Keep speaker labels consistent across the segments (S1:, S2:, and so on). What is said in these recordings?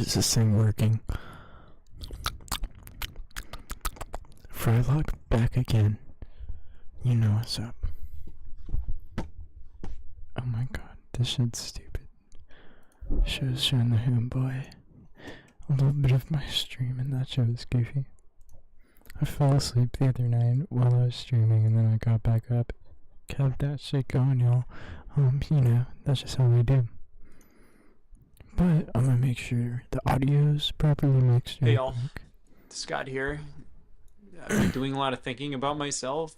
S1: is this thing working? Frylock back again. You know what's up. Oh my god, this shit's stupid. Show's showing the homeboy a little bit of my stream, and that show was goofy. I fell asleep the other night while I was streaming, and then I got back up, kept that shit going, y'all. You know, that's just how we do. But I'm gonna make sure the audio's properly mixed.
S2: Hey y'all, Scott here. I've been doing a lot of thinking about myself,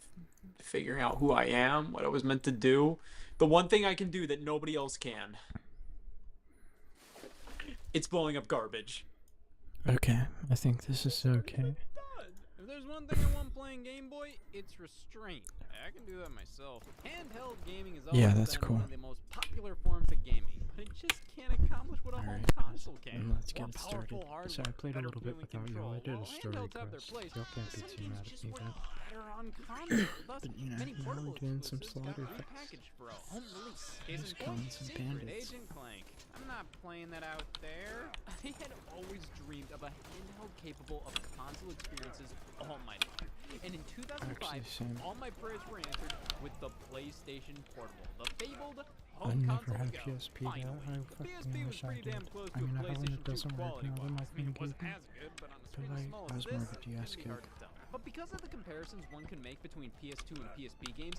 S2: figuring out who I am, what I was meant to do. The one thing I can do that nobody else can. It's blowing up garbage.
S1: Okay, I think this is okay.
S3: If there's one thing I want playing Game Boy, it's restraint. I can do that myself. Handheld gaming is always been one of the most popular forms of gaming, but it just can't accomplish what a home console can.
S1: Let's get started. So I played a little bit without y'all. I did a story quest. Y'all can't be too mad at me then. But you know, now we're doing some slaughter fest. Just killing some bandits.
S3: I'm not playing that out there. I had always dreamed of a handheld capable of console experiences all my life. And in 2005, all my prayers were answered with the PlayStation Portable. The fabled home console
S1: had
S3: go.
S1: PSP now.
S3: The PSP was pretty damn close to a PlayStation 2 quality-wise. I mean, it wasn't as good, but on a screen as small as this, it can be hard to tell. But because of the comparisons one can make between PS2 and PSP games,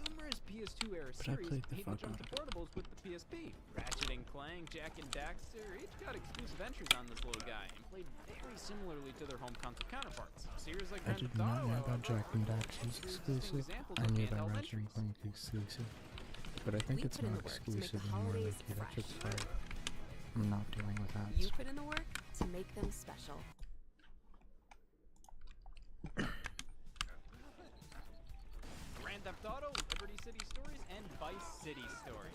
S3: numerous PS2 era series made the jump to portables with the PSP. Ratchet and Clank, Jak and Daxter each got exclusive entries on this little guy and played very similarly to their home console counterparts. Series like
S1: I did not know about Jak and Daxter's exclusive. I knew that Ratchet and Clank exclusive. But I think it's not exclusive anymore, Nikki. That's just right. I'm not dealing with that.
S4: You put in the work to make them special.
S3: Grand Theft Auto, Liberty City Stories, and Vice City Stories.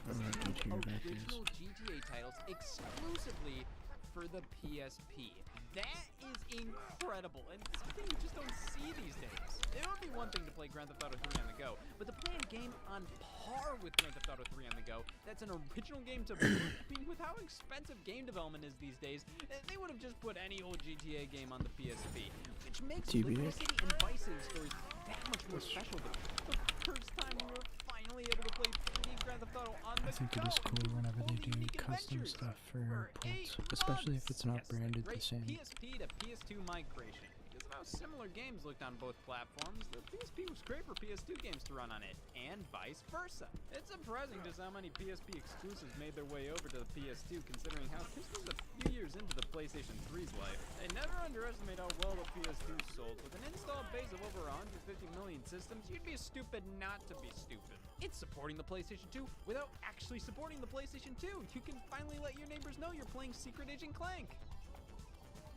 S3: Original GTA titles exclusively for the PSP. That is incredible, and something you just don't see these days. It would be one thing to play Grand Theft Auto 3 on the go, but to play a game on par with Grand Theft Auto 3 on the go, that's an original game to boot. I mean, with how expensive game development is these days, they would have just put any old GTA game on the PSP, which makes Liberty City and Vice City Stories that much more special to me. The first time we were finally able to play 3D Grand Theft Auto on the go.
S1: I think it is cool whenever they do custom stuff for ports, especially if it's not branded the same.
S3: PSP to PS2 migration. Because of how similar games looked on both platforms, the PSP was great for PS2 games to run on it, and vice versa. It's surprising just how many PSP exclusives made their way over to the PS2, considering how this was a few years into the PlayStation 3's life. And never underestimate how well the PS2 sold. With an installed base of over 150 million systems, you'd be stupid not to be stupid. It's supporting the PlayStation 2 without actually supporting the PlayStation 2. You can finally let your neighbors know you're playing Secret Agent Clank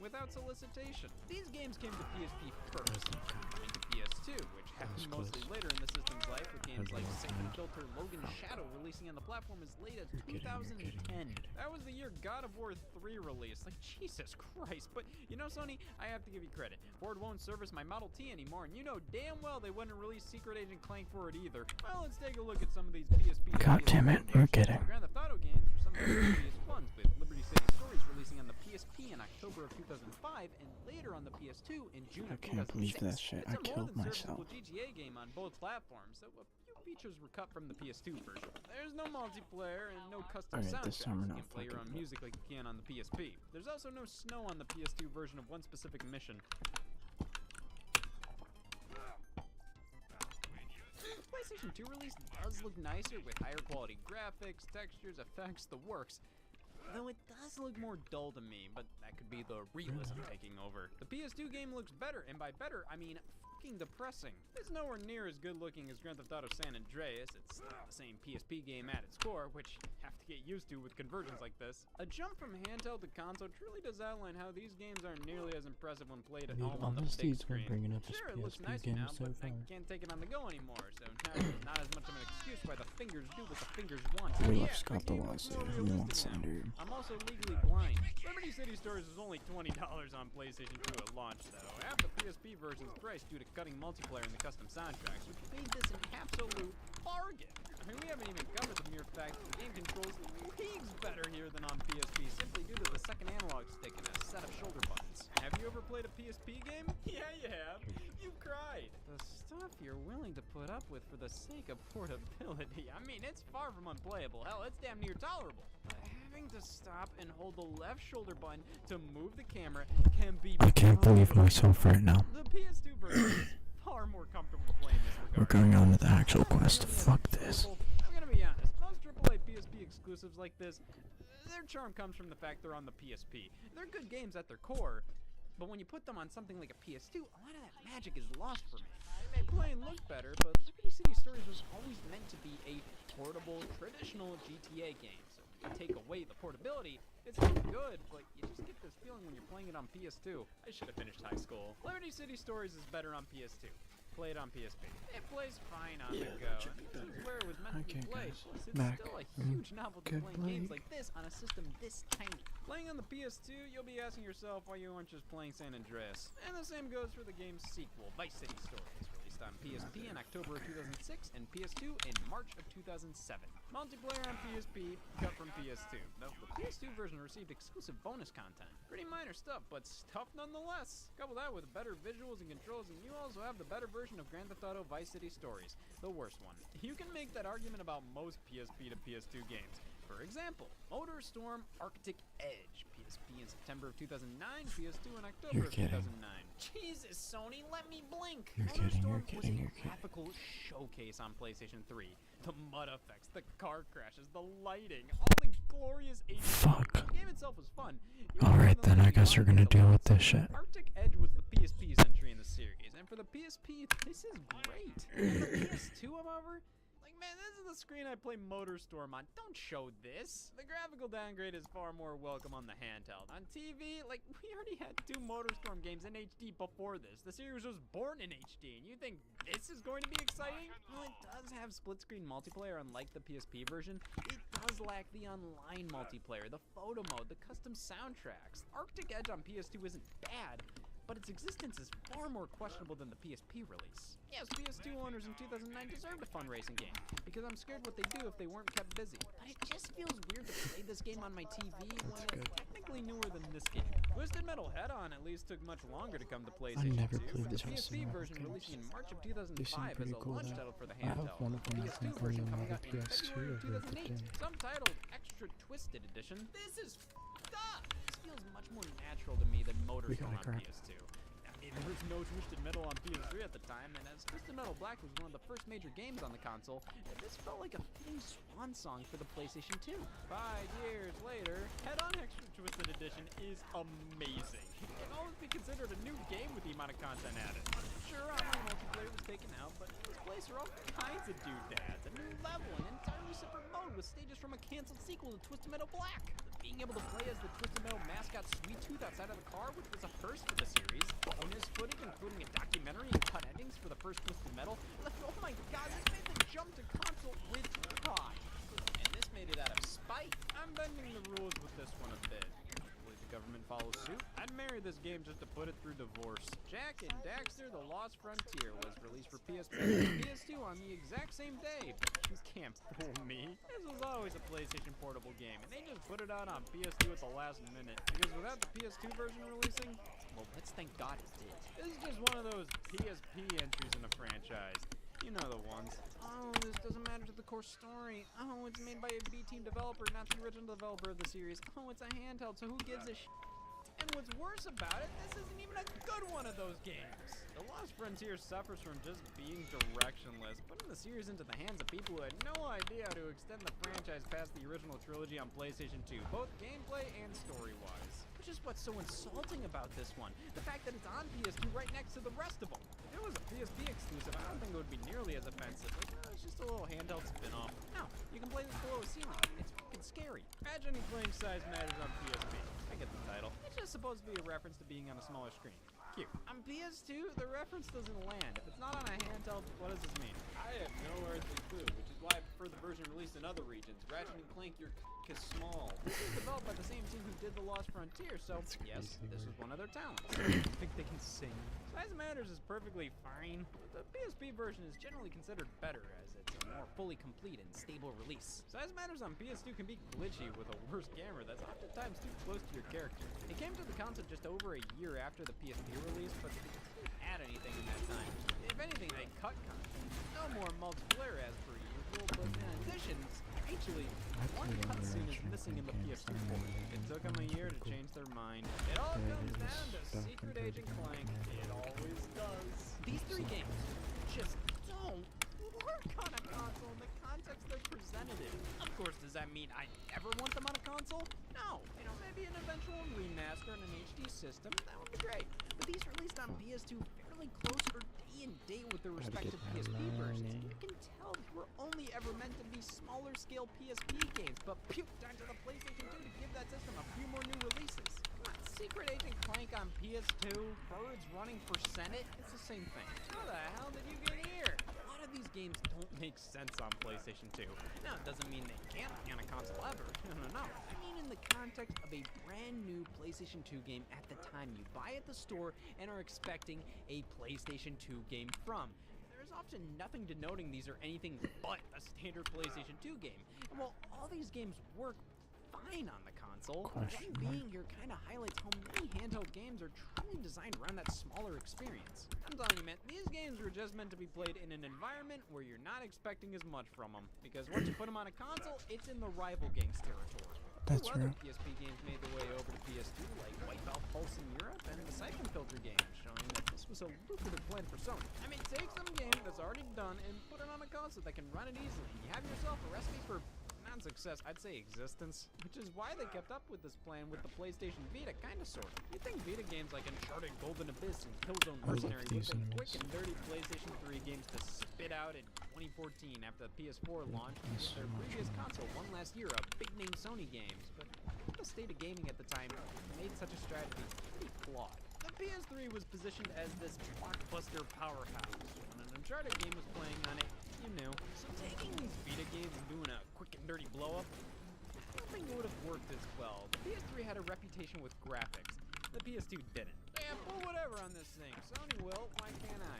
S3: without solicitation. These games came to PSP first, coming to PS2, which happened mostly later in the system's life, with games like Siphon Filter, Logan Shadow releasing on the platform as late as 2010. That was the year God of War 3 released. Like, Jesus Christ. But, you know, Sony, I have to give you credit. Ford won't service my Model T anymore, and you know damn well they wouldn't release Secret Agent Clank for it either. Well, let's take a look at some of these PSP
S1: God damn it, we're kidding.
S3: Grand Theft Auto games for some of the previous ones, with Liberty City Stories releasing on the PSP in October of 2005 and later on the PS2 in June of 2006.
S1: I can't believe that shit. I killed myself.
S3: It's a GTA game on both platforms, so a few features were cut from the PS2 version. There's no multiplayer and no custom soundtracks. You can play your own music like you can on the PSP. There's also no snow on the PS2 version of one specific mission. The PlayStation 2 release does look nicer with higher quality graphics, textures, effects, the works. Though it does look more dull to me, but that could be the realism taking over. The PS2 game looks better, and by better, I mean fucking depressing. It's nowhere near as good looking as Grand Theft Auto San Andreas. It's still the same PSP game at its core, which you have to get used to with conversions like this. A jump from handheld to console truly does outline how these games aren't nearly as impressive when played at home on the big screen. Sure, it looks nice now, but I can't take it on the go anymore, so now there's not as much of an excuse why the fingers do what the fingers want.
S1: We left Scott the lawsuit. We want Sander.
S3: I'm also legally blind. Liberty City Stories was only $20 on PlayStation 2 at launch, though. Half the PSP version's price due to cutting multiplayer in the custom soundtracks, which made this an absolute bargain. I mean, we haven't even covered the mere fact that the game controls leagues better here than on PSP, simply due to the second analog stick and a set of shoulder buttons. Have you ever played a PSP game? Yeah, you have. You've cried. The stuff you're willing to put up with for the sake of portability. I mean, it's far from unplayable. Hell, it's damn near tolerable. But having to stop and hold the left shoulder button to move the camera can be...
S1: I can't believe myself right now.
S3: The PS2 version is far more comfortable playing this regard.
S1: We're going on to the actual quest. Fuck this.
S3: I'm gonna be honest, most AAA PSP exclusives like this, their charm comes from the fact they're on the PSP. They're good games at their core, but when you put them on something like a PS2, a lot of that magic is lost for me. It may play and look better, but Liberty City Stories was always meant to be a portable, traditional GTA game. So if you take away the portability, it's still good, but you just get this feeling when you're playing it on PS2. I should have finished high school. Liberty City Stories is better on PS2. Play it on PSP. It plays fine on the go. This is where it was meant to be played. Plus, it's
S1: Back.
S3: still a huge novelty playing games like this on a system this tiny. Playing on the PS2, you'll be asking yourself why you aren't just playing San Andreas. And the same goes for the game's sequel, Vice City Stories, released on PSP in October of 2006 and PS2 in March of 2007. Multiplayer on PSP, cut from PS2. Though the PS2 version received exclusive bonus content. Pretty minor stuff, but stuff nonetheless. Couple that with better visuals and controls, and you also have the better version of Grand Theft Auto Vice City Stories, the worst one. You can make that argument about most PSP to PS2 games. For example, Motor Storm Arctic Edge, PSP in September of 2009, PS2 in October of 2009. Jesus, Sony, let me blink! Motor Storm was a graphical showcase on PlayStation 3. The mud effects, the car crashes, the lighting, all in glorious HD.
S1: Fuck.
S3: The game itself was fun.
S1: Alright then, I guess we're gonna deal with this shit.
S3: Arctic Edge was the PSP's entry in the series, and for the PSP, this is great. And for PS2, however, like, man, this is the screen I play Motor Storm on. Don't show this. The graphical downgrade is far more welcome on the handheld. On TV, like, we already had 2 Motor Storm games in HD before this. The series was born in HD, and you think this is going to be exciting? Well, it does have split-screen multiplayer, unlike the PSP version. It does lack the online multiplayer, the photo mode, the custom soundtracks. Arctic Edge on PS2 isn't bad, but its existence is far more questionable than the PSP release. Yes, PS2 owners in 2009 deserved a fun racing game, because I'm scared what they do if they weren't kept busy. But it just feels weird to play this game on my TV when it's technically newer than this game. Twisted Metal Head-On at least took much longer to come to PlayStation 2.
S1: never played this
S3: The PSP version releasing in March of 2005 as a launch title for the handheld. The PS2 version coming out in February of 2008, subtitled Extra Twisted Edition. This is f***ed up! This feels much more natural to me than Motor Storm on PS2. I mean, there was no Twisted Metal on PS3 at the time, and as Twisted Metal Black was one of the first major games on the console, this felt like a fitting swan song for the PlayStation 2. 5 years later, Head-On Extra Twisted Edition is amazing. It can almost be considered a new game with the amount of content added. Sure, online multiplayer was taken out, but in its place are all kinds of doodads, a new level, an entirely separate mode with stages from a canceled sequel to Twisted Metal Black. Being able to play as the Twisted Metal mascot Sweet Tooth outside of the car, which was a first for the series. Bonus footage, including a documentary and cut endings for the first Twisted Metal. Oh my god, this made the jump to console with pride. And this made it out of spite. I'm bending the rules with this one a bit. Hopefully the government follows suit. I'd marry this game just to put it through divorce. Jak and Daxter: The Lost Frontier was released for PSP and PS2 on the exact same day. You can't fool me. This was always a PlayStation portable game, and they just put it out on PS2 at the last minute. Because without the PS2 version releasing, well, let's thank God it did. This is just one of those PSP entries in a franchise. You know the ones. Oh, this doesn't matter to the core story. Oh, it's made by a B-team developer, not the original developer of the series. Oh, it's a handheld, so who gives a shit? And what's worse about it, this isn't even a good one of those games. The Lost Frontier suffers from just being directionless, putting the series into the hands of people who had no idea how to extend the franchise past the original trilogy on PlayStation 2, both gameplay and story-wise. Which is what's so insulting about this one, the fact that it's on PS2 right next to the rest of them. If it was a PSP exclusive, I don't think it would be nearly as offensive. Like, it's just a little handheld spin-off. No, you can play this below a ceiling. It's fucking scary. Imagining playing size matters on PSP. I get the title. It's just supposed to be a reference to being on a smaller screen. Cute. On PS2, the reference doesn't land. If it's not on a handheld, what does this mean? I have no earthly clue, which is why I prefer the version released in other regions. Ratchet and Clank, your is small. This was developed by the same team who did The Lost Frontier, so yes, this was one of their talents. I think they can sing. Size Matters is perfectly fine, but the PSP version is generally considered better as it's a more fully complete and stable release. Size Matters on PS2 can be glitchy with a worse camera that's oftentimes too close to your character. It came to the console just over a year after the PSP release, but they didn't add anything in that time. If anything, they cut content. No more multiplayer as per usual, but in addition, actually, one cutscene is missing in the PS2 port. It took them a year to change their mind. It all comes down to Secret Agent Clank. It always does. These three games just don't work on a console in the context they're presented in. Of course, does that mean I ever want them on a console? No. You know, maybe an eventual remaster in an HD system, that would be great. But these released on PS2 fairly close or day and date with their respective PSP versions. You can tell they were only ever meant to be smaller scale PSP games, but puked onto the PlayStation 2 to give that system a few more new releases. Come on, Secret Agent Clank on PS2, Birds running for Senate, it's the same thing. How the hell did you get here? A lot of these games don't make sense on PlayStation 2. Now, it doesn't mean they can't be on a console ever. No. I mean in the context of a brand new PlayStation 2 game at the time you buy at the store and are expecting a PlayStation 2 game from. There's often nothing denoting these are anything but a standard PlayStation 2 game. And while all these games work fine on the console, point being here kind of highlights how many handheld games are truly designed around that smaller experience. I'm telling you, man, these games were just meant to be played in an environment where you're not expecting as much from them, because once you put them on a console, it's in the rival games territory.
S1: That's
S3: Two other
S1: true.
S3: PSP games made their way over to PS2, like Wipeout Pulse in Europe and the Siphon Filter game, showing that this was a lucrative plan for Sony. I mean, take some game that's already done and put it on a console that can run it easily. You have yourself a recipe for non-success, I'd say existence, which is why they kept up with this plan with the PlayStation Vita, kinda sorta. You'd think Vita games like Uncharted, Golden Abyss, and Killzone Mercenary would have been quick and dirty PlayStation 3 games to spit out in 2014 after the PS4 launched and give their previous console one last year of big-name Sony games, but the state of gaming at the time made such a strategy pretty flawed. The PS3 was positioned as this blockbuster powerhouse. When an Uncharted game was playing on it, you knew. So taking these Vita games and doing a quick and dirty blow-up, I don't think it would have worked as well. The PS3 had a reputation with graphics. The PS2 didn't. Yeah, put whatever on this thing. Sony will, why can't I?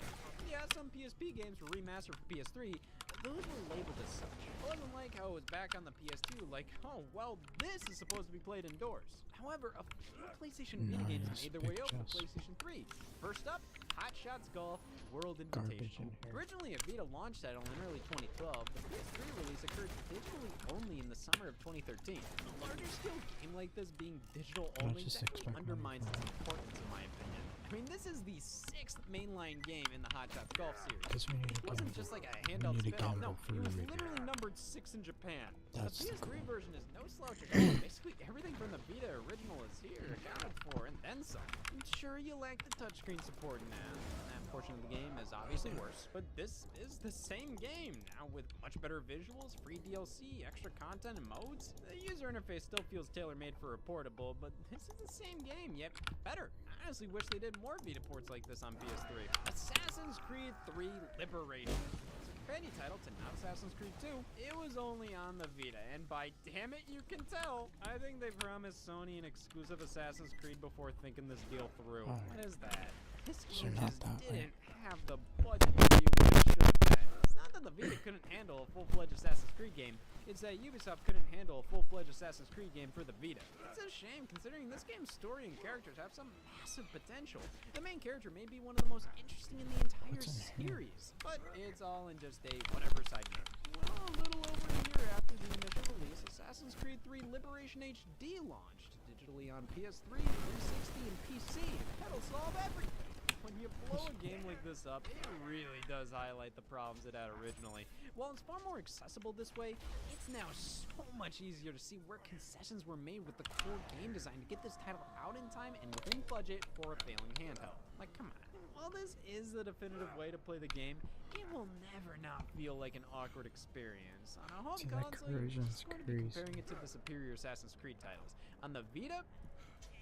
S3: Yeah, some PSP games were remastered for PS3, but those were labeled as such. It wasn't like how it was back on the PS2, like, oh, well, this is supposed to be played indoors. However, a few PlayStation Vita games made their way over to PlayStation 3. First up, Hot Shots Golf World Invitational. Originally a Vita launch title in early 2012, the PS3 release occurred digitally only in the summer of 2013. A larger scale game like this being digital only definitely undermines its importance in my opinion. I mean, this is the 6th mainline game in the Hot Shots Golf series. It wasn't just like a handheld spin-off, no, it was literally numbered 6 in Japan. The PS3 version is no slouch at all. Basically everything from the Vita original is here, accounted for, and then some. I'm sure you like the touchscreen support now. That portion of the game is obviously worse, but this is the same game, now with much better visuals, free DLC, extra content, and modes. The user interface still feels tailor-made for a portable, but this is the same game, yet better. I honestly wish they did more Vita ports like this on PS3. Assassin's Creed 3 Liberation. It's a companion title to not Assassin's Creed 2. It was only on the Vita, and by damn it, you can tell. I think they promised Sony an exclusive Assassin's Creed before thinking this deal through. What is that? This game just didn't have the budget to be what it should have been. It's not that the Vita couldn't handle a full-fledged Assassin's Creed game, it's that Ubisoft couldn't handle a full-fledged Assassin's Creed game for the Vita. It's a shame, considering this game's story and characters have some massive potential. The main character may be one of the most interesting in the entire series, but it's all in just a whatever side note. Well, a little over a year after the initial release, Assassin's Creed 3 Liberation HD launched digitally on PS3, 360, and PC. That'll solve everything. When you blow a game like this up, it really does highlight the problems it had originally. While it's far more accessible this way, it's now so much easier to see where concessions were made with the core game design to get this title out in time and within budget for a failing handheld. Like, come on. While this is the definitive way to play the game, it will never not feel like an awkward experience. On a home console, you're just going to be comparing it to the superior Assassin's Creed titles. On the Vita,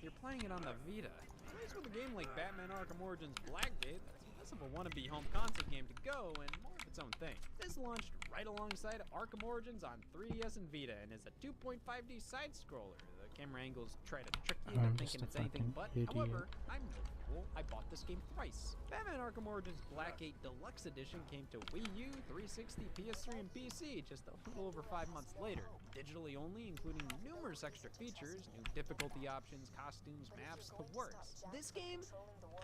S3: you're playing it on the Vita. At least with a game like Batman Arkham Origins Blackgate, that's less of a wannabe home console game to go and more of its own thing. This launched right alongside Arkham Origins on 3DS and Vita and is a 2.5D side-scroller. The camera angles try to trick you into thinking it's anything but. However, I'm no fool. I bought this game thrice. Batman Arkham Origins Blackgate Deluxe Edition came to Wii U, 360, PS3, and PC just a little over 5 months later. Digitally only, including numerous extra features, new difficulty options, costumes, maps, the works. This game,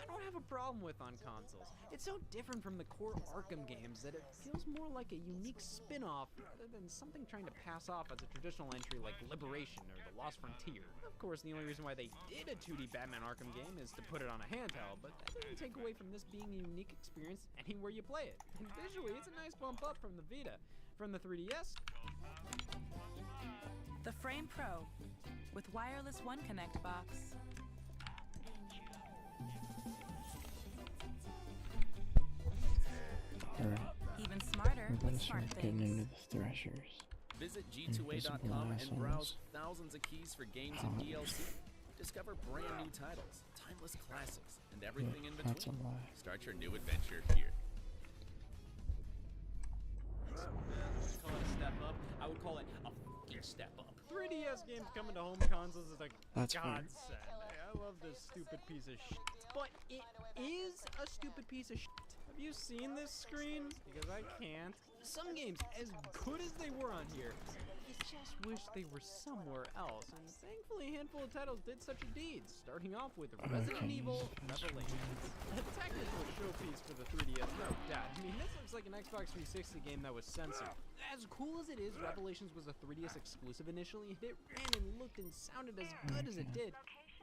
S3: I don't have a problem with on consoles. It's so different from the core Arkham games that it feels more like a unique spin-off rather than something trying to pass off as a traditional entry like Liberation or The Lost Frontier. Of course, the only reason why they did a 2D Batman Arkham game is to put it on a handheld, but that doesn't take away from this being a unique experience anywhere you play it. And visually, it's a nice bump up from the Vita. From the 3DS,
S5: The Frame Pro with wireless One Connect box.
S1: Alright,
S5: Even smarter
S1: we're gonna
S5: with smart
S1: start getting
S5: things.
S1: into the threshers.
S6: Visit
S1: Invisible
S6: G2A.com and
S1: assholes.
S6: browse thousands of keys for games and
S1: Oh.
S6: DLC. Discover brand new titles, timeless classics, and everything
S1: Yeah,
S6: in
S1: that's a
S6: between.
S1: lie.
S6: Start your new adventure here.
S3: call it a step up. I would call it a fucking step up. 3DS games coming to home consoles is a
S1: That's fair.
S3: godsend. Hey, I love this stupid piece of shit. But it is a stupid piece of shit. Have you seen this screen? Because I can't. Some games, as good as they were on here, I just wish they were somewhere else. And thankfully, a handful of titles did such a deed, starting off with Resident Evil Revelations. A technical showpiece for the 3DS, no doubt. I mean, this looks like an Xbox 360 game that was censored. As cool as it is, Revelations was a 3DS exclusive initially, and it ran and looked and sounded as good as it did.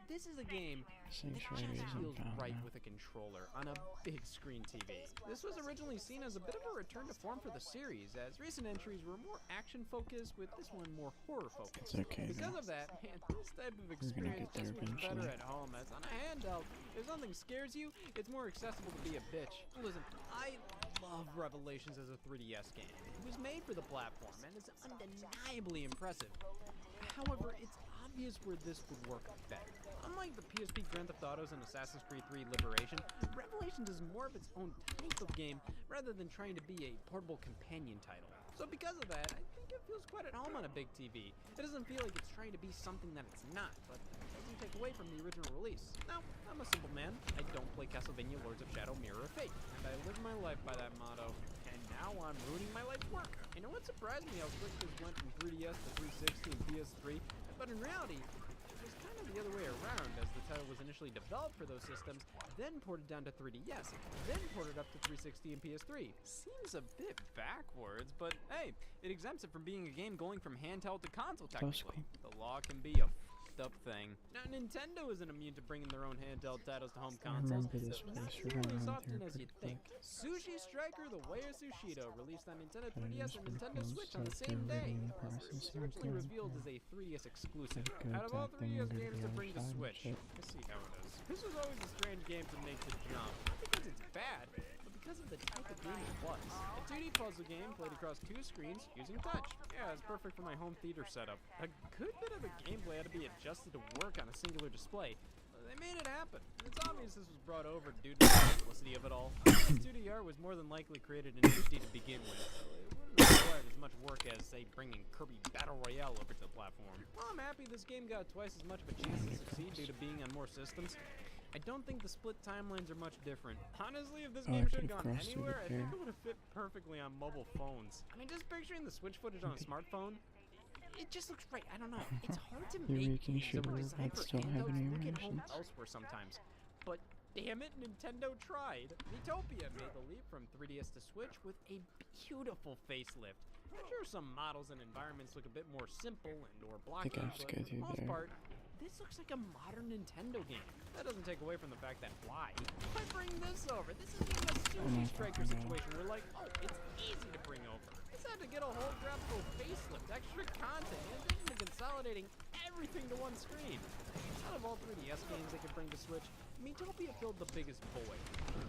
S3: This is a game that
S1: Sanctuary
S3: just
S1: isn't
S3: feels
S1: found
S3: right
S1: now.
S3: with a controller on a big screen TV. This was originally seen as a bit of a return to form for the series, as recent entries were more action focused, with this one more horror focused.
S1: It's okay,
S3: Because
S1: though.
S3: of that, man, this type of
S1: gonna
S3: experience
S1: get there
S3: just works better
S1: eventually.
S3: at home. As on a handheld, if something scares you, it's more accessible to be a bitch. Listen, I love Revelations as a 3DS game. It was made for the platform and is undeniably impressive. However, it's obvious where this would work better. Unlike the PSP Grand Theft Autos and Assassin's Creed 3 Liberation, Revelations is more of its own type of game rather than trying to be a portable companion title. So because of that, I think it feels quite at home on a big TV. It doesn't feel like it's trying to be something that it's not, but that doesn't take away from the original release. Now, I'm a simple man. I don't play Castlevania Lords of Shadow Mirror of Fate, and I live my life by that motto. And now I'm ruining my life's work. You know what surprised me how quick this went from 3DS to 360 and PS3, but in reality, it was kind of the other way around, as the title was initially developed for those systems, then ported down to 3DS, then ported up to 360 and PS3. Seems a bit backwards, but hey, it exempts it from being a game going from handheld to console technically. The law can be a f***ed up thing. Now, Nintendo isn't immune to bringing their own handheld titles to home consoles,
S1: remember this
S3: so
S1: place.
S3: not
S1: We're
S3: nearly
S1: going
S3: as
S1: around
S3: often
S1: there
S3: as you
S1: pretty
S3: think. Sushi Striker: The Way of Sushido, released on Nintendo
S1: Okay,
S3: 3DS
S1: this
S3: and
S1: one
S3: Nintendo
S1: goes
S3: Switch on the
S1: like
S3: same day.
S1: everything
S3: It was
S1: processing
S3: originally
S1: going
S3: revealed as
S1: on.
S3: a 3DS exclusive.
S1: Good
S3: Out of all
S1: that thing
S3: 3DS
S1: would
S3: games
S1: be
S3: to
S1: on
S3: bring to
S1: time,
S3: Switch,
S1: shit.
S3: I see how it is. This was always a strange game to make the jump. Not because it's bad, but because of the type of game it was. A 2D puzzle game played across 2 screens using touch. Yeah, it's perfect for my home theater setup. A good bit of the gameplay had to be adjusted to work on a singular display. They made it happen. It's obvious this was brought over due to the simplicity of it all. This 2D art was more than likely created in HD to begin with, so it wouldn't have required as much work as, say, bringing Kirby Battle Royale over to the platform. Well, I'm happy this game got twice as much of a chance to succeed due to being on more systems. I don't think the split timelines are much different. Honestly, if this
S1: Oh, I
S3: game should have
S1: could've
S3: gone
S1: crossed through
S3: anywhere,
S1: the
S3: I think
S1: pair.
S3: it would have fit perfectly on mobile phones. I mean, just picturing the Switch footage on a smartphone, it just looks right. I don't know. It's hard to
S1: You're
S3: make
S1: making
S3: games that
S1: sure
S3: were designed
S1: robots
S3: for
S1: don't have any
S3: handhelds look at home
S1: emotions.
S3: elsewhere sometimes. But damn it, Nintendo tried. Miitopia made the leap from 3DS to Switch with a beautiful facelift. Sure, some models and environments look a bit more simple and or blocky,
S1: I have to
S3: but
S1: go
S3: for the
S1: through
S3: most
S1: there.
S3: part, this looks like a modern Nintendo game. That doesn't take away from the fact that why bring this over? This isn't even a Sushi Striker situation where like, oh, it's easy to bring over. This had to get a whole graphical facelift, extra content, in addition to consolidating everything to one screen. Out of all 3DS games they could bring to Switch, Miitopia filled the biggest void.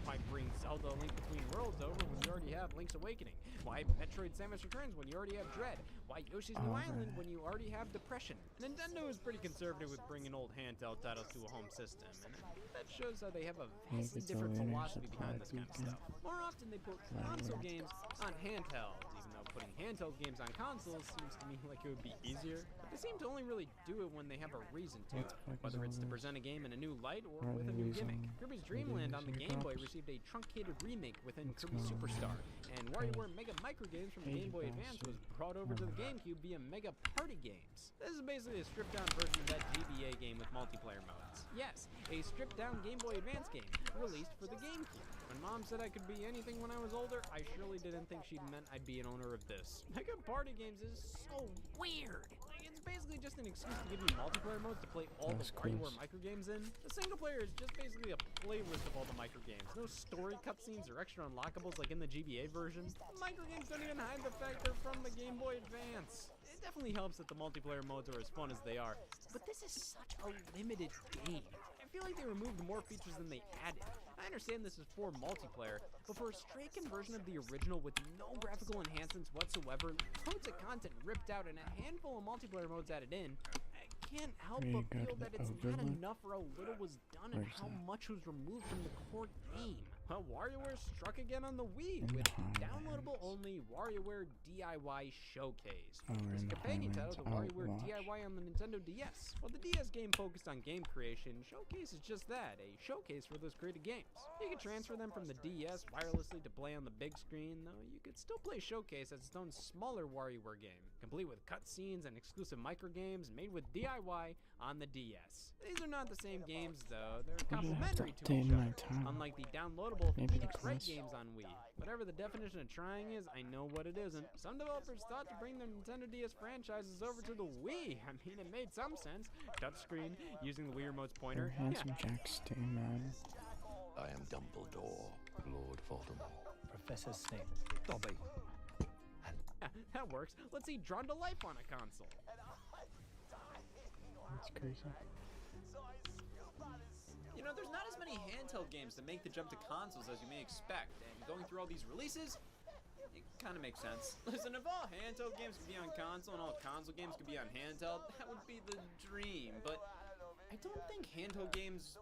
S3: By bring Zelda Zelda Link Between Worlds over when you already have Link's Awakening? Why Metroid Samus Returns when you already have Dread? Why Yoshi's New Island when you already have Depression? Nintendo is pretty conservative with bringing old handheld titles to a home system, and I think that shows how they have a vastly different philosophy behind this kind of stuff. More often they put console games on handhelds, even though putting handheld games on consoles seems to me like it would be easier, but they seem to only really do it when they have a reason to, whether it's to present a game in a new light or with a new gimmick. Kirby's Dream Land on the Game Boy received a truncated remake within Kirby Superstar, and WarioWare Mega Micro Games from the Game Boy Advance was brought over to the GameCube via Mega Party Games. This is basically a stripped-down version of that GBA game with multiplayer modes. Yes, a stripped-down Game Boy Advance game released for the GameCube. When Mom said I could be anything when I was older, I surely didn't think she'd meant I'd be an owner of this. Mega Party Games is so weird. Like, it's basically just an excuse to give you multiplayer modes to play all the WarioWare micro games in. The single player is just basically a playlist of all the micro games. No story cutscenes or extra unlockables like in the GBA version. The micro games don't even hide the fact they're from the Game Boy Advance. It definitely helps that the multiplayer modes are as fun as they are, but this is such a limited game. I feel like they removed more features than they added. I understand this is for multiplayer, but for a straight conversion of the original with no graphical enhancements whatsoever, loads of content ripped out and a handful of multiplayer modes added in, I can't help but feel that it's not enough for how little was done and how much was removed from the core game. Well, WarioWare struck again on the Wii with the downloadable only WarioWare DIY Showcase. It's a companion title to WarioWare DIY on the Nintendo DS. While the DS game focused on game creation, Showcase is just that, a showcase for those created games. You can transfer them from the DS wirelessly to play on the big screen, though you could still play Showcase as its own smaller WarioWare game, complete with cutscenes and exclusive micro games made with DIY on the DS. These are not the same games though, they're complementary to each other, unlike the downloadable Phoenix Wright games on Wii. Whatever the definition of trying is, I know what it isn't. Some developers thought to bring their Nintendo DS franchises over to the Wii. I mean, it made some sense. Touchscreen, using the Wii Remote's pointer.
S1: Handsome Jack, stay mad.
S7: I am Dumbledore, Lord Voldemort.
S8: Professor Snape, Dobby.
S3: Yeah, that works. Let's see Drawn to Life on a console.
S1: That's crazy.
S2: You know, there's not as many handheld games that make the jump to consoles as you may expect, and going through all these releases, it kind of makes sense. Listen, if all handheld games could be on console and all console games could be on handheld, that would be the dream, but I don't think handheld games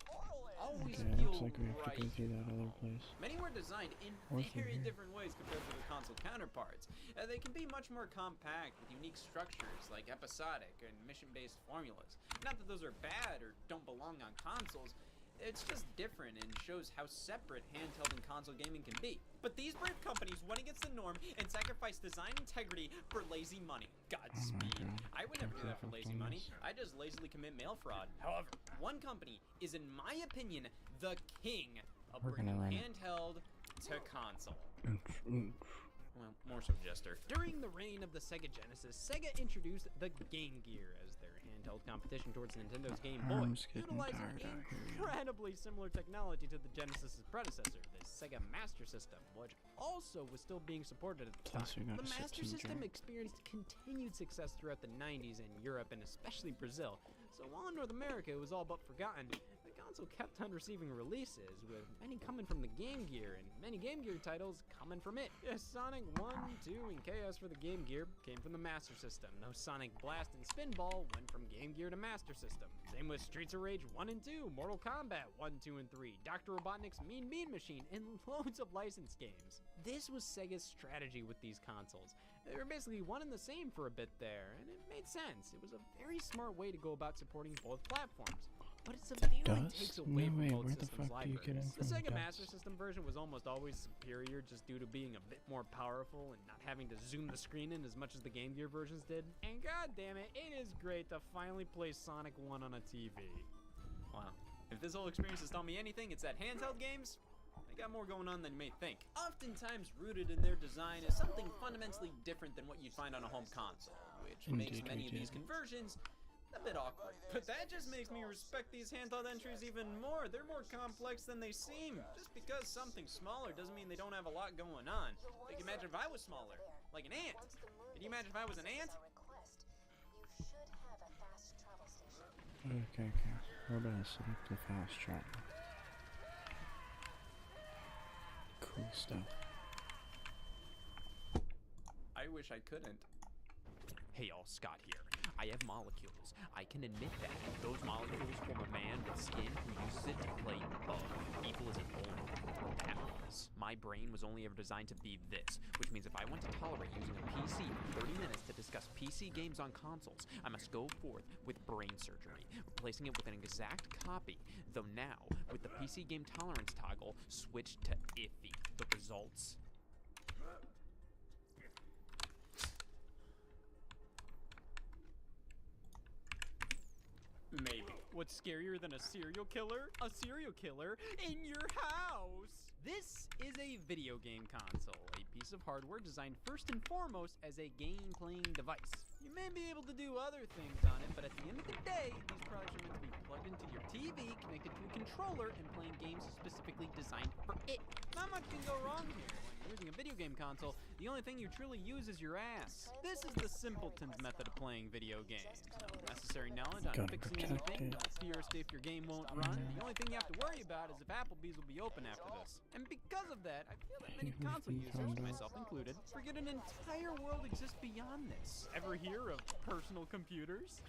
S2: always feel
S1: looks like we have
S2: right.
S1: to go through that other place.
S2: Many were designed in very different ways compared to the console counterparts. They can be much more compact with unique structures like episodic and mission-based formulas. Not that those are bad or don't belong on consoles, it's just different and shows how separate handheld and console gaming can be. But these brave companies went against the norm and sacrificed design integrity for lazy money. Godspeed. I would never do that for lazy money. I just lazily commit mail fraud. However, one company is, in my opinion, the king of bringing handheld to console. Well, more so Jester. During the reign of the Sega Genesis, Sega introduced the Game Gear as their handheld competition towards Nintendo's Game Boy, utilizing incredibly similar technology to the Genesis' predecessor, the Sega Master System, which also was still being supported at the time. The Master System experienced continued success throughout the 90s in Europe and especially Brazil, so while in North America it was all but forgotten, the console kept on receiving releases, with many coming from the Game Gear, and many Game Gear titles coming from it. Yes, Sonic 1, 2, and Chaos for the Game Gear came from the Master System, though Sonic Blast and Spinball went from Game Gear to Master System. Same with Streets of Rage 1 and 2, Mortal Kombat 1, 2, and 3, Dr. Robotnik's Mean Bean Machine, and loads of licensed games. This was Sega's strategy with these consoles. They were basically one and the same for a bit there, and it made sense. It was a very smart way to go about supporting both platforms. But it severely takes away from both systems' libraries. The Sega Master System version was almost always superior just due to being a bit more powerful and not having to zoom the screen in as much as the Game Gear versions did. And god damn it, it is great to finally play Sonic 1 on a TV. Wow. If this whole experience has taught me anything, it's that handheld games, they got more going on than you may think. Oftentimes rooted in their design is something fundamentally different than what you'd find on a home console, which makes many of these conversions a bit awkward. But that just makes me respect these handheld entries even more. They're more complex than they seem. Just because something's smaller doesn't mean they don't have a lot going on. Like, imagine if I was smaller, like an ant. Can you imagine if I was an ant?
S1: Okay. We're about to select the fast travel. cool stuff.
S2: I wish I couldn't.
S3: Hey y'all, Scott here. I have molecules. I can admit that. Those molecules form a man with skin who uses it to play evil isn't vulnerable or powerless. My brain was only ever designed to be this, which means if I want to tolerate using a PC for 30 minutes to discuss PC games on consoles, I must go forth with brain surgery, replacing it with an exact copy, though now, with the PC game tolerance toggle switched to iffy. The results?
S2: Maybe.
S3: What's scarier than a serial killer? A serial killer in your house! This is a video game console, a piece of hardware designed first and foremost as a game-playing device. You may be able to do other things on it, but at the end of the day, these products are meant to be plugged into your TV, connected to a controller, and playing games specifically designed for it. Not much can go wrong here. When you're using a video game console, the only thing you truly use is your ass. This is the simpleton's method of playing video games. No necessary knowledge on
S1: Gotta
S3: fixing
S1: protect
S3: anything,
S1: it.
S3: no fear if your game won't run. The only thing you have to worry about is if Applebee's will be open after this. And because of that, I feel that many console users, myself included, forget an entire world exists beyond this. Ever hear of personal computers?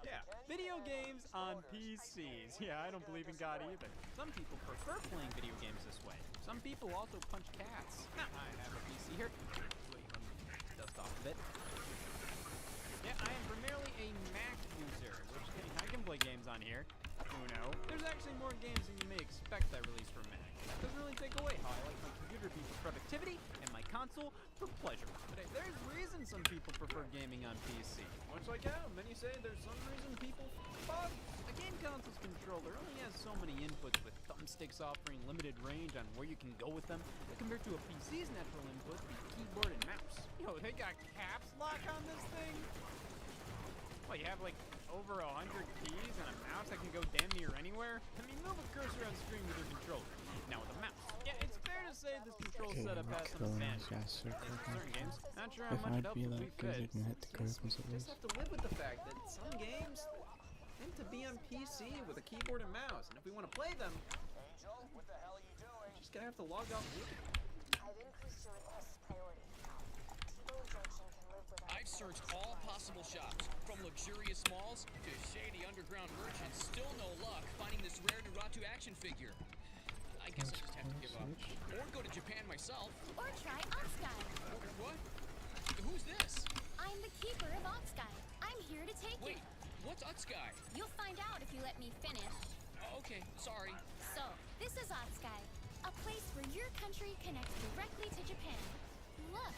S3: Yeah, video games on PCs. Yeah, I don't believe in God either. Some people prefer playing video games this way. Some people also punch cats. Now, I have a PC here. Wait, let me dust off a bit. Yeah, I am primarily a Mac user, which I can play games on here. Uno. There's actually more games than you may expect I release for Mac. That doesn't really take away how I like my computer to be for productivity and my console for pleasure. But hey, there's reasons some people prefer gaming on PC.
S2: Much like how many say there's some reason people fuck.
S3: A game console's controller only has so many inputs, with thumbsticks offering limited range on where you can go with them, compared to a PC's natural input, the keyboard and mouse. Yo, they got caps lock on this thing? Well, you have like over 100 keys and a mouse that can go damn near anywhere? I mean, move a cursor on screen with your controller. Now with a mouse. Yeah, it's fair to say this control
S1: Okay,
S3: setup
S1: we're
S3: has some
S1: killing
S3: advantages.
S1: this ass
S3: In certain games, not sure how
S1: If
S3: much it
S1: I'd
S3: helps
S1: be
S3: with
S1: that
S3: weak
S1: good,
S3: fits.
S1: I'd hit the
S2: Yes,
S1: curtains at
S2: we just
S1: least.
S2: have to live with the fact that some games tend to be on PC with a keyboard and mouse, and if we want to play them,
S9: Angel, what the hell are you doing?
S2: we're just gonna have to log off.
S9: I've increased your request's priority. T-Bone Junction can live without.
S10: I've searched all possible shops, from luxurious malls to shady underground merchants. Still no luck finding this rare Naruto action figure. I guess I just have to give up. Or go to Japan myself.
S11: Or try Otsky.
S10: What? Who's this?
S11: I'm the keeper of Otsky. I'm here to take
S10: Wait,
S11: you.
S10: what's Utsky?
S11: You'll find out if you let me finish.
S10: Okay, sorry.
S11: So, this is Otsky, a place where your country connects directly to Japan. Look,